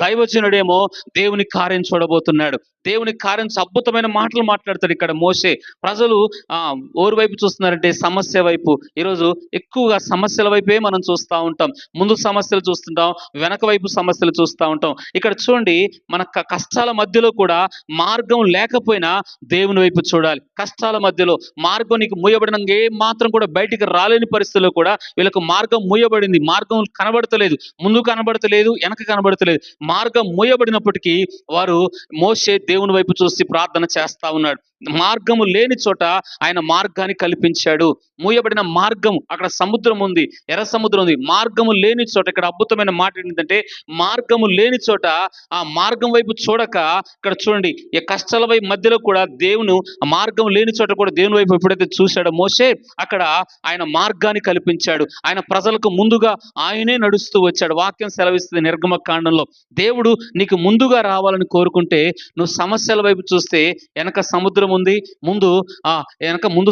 దైవజనుడేమో దేవుని కార్యం చూడబోతున్నాడు. దేవుని కార్యం అద్భుతమైన మాటలు మాట్లాడతాడు ఇక్కడ మోషే. ప్రజలు ఓరు వైపు చూస్తున్నారంటే సమస్య వైపు. ఈరోజు ఎక్కువగా సమస్యల వైపే మనం చూస్తూ ఉంటాం. ముందు సమస్యలు చూస్తుంటాం, వెనక వైపు సమస్యలు చూస్తూ ఉంటాం. ఇక్కడ చూడండి, మన కష్టాల మధ్యలో కూడా మార్గం లేకపోయినా దేవుని వైపు చూడాలి. కష్టాల మధ్యలో మార్గం నీకు మూయబడిన ఏ మాత్రం కూడా బయటికి రాలేని పరిస్థితుల్లో కూడా వీళ్ళకు మార్గం మూయబడింది. మార్గం కనబడతలేదు, ముందు కనబడతలేదు, వెనక కనబడతలేదు. మార్గం మూయబడినప్పటికీ వారు మోషే దేవుని వైపు చూసి ప్రార్థన చేస్తా ఉన్నాడు. మార్గము లేని చోట ఆయన మార్గాన్ని కల్పించాడు. మూయబడిన మార్గం, అక్కడ సముద్రం ఉంది, ఎర్ర సముద్రం ఉంది. మార్గము లేని చోట, ఇక్కడ అద్భుతమైన మాట ఏంటంటే మార్గము లేని చోట ఆ మార్గం వైపు చూడక, ఇక్కడ చూడండి, ఈ కష్టాల వైపు మధ్యలో కూడా దేవుని మార్గం లేని చోట కూడా దేవుని వైపు ఎప్పుడైతే చూశాడో మోషే, అక్కడ ఆయన మార్గాన్ని కల్పించాడు. ఆయన ప్రజలకు ముందుగా ఆయనే నడుస్తూ వచ్చాడు. వాక్యం సెలవిస్తుంది నిర్గమకాండంలో, దేవుడు నీకు ముందుగా రావాలని కోరుకుంటే నువ్వు సమస్యల వైపు చూస్తే వెనక సముద్రం ఉంది, ముందు వెనక ముందు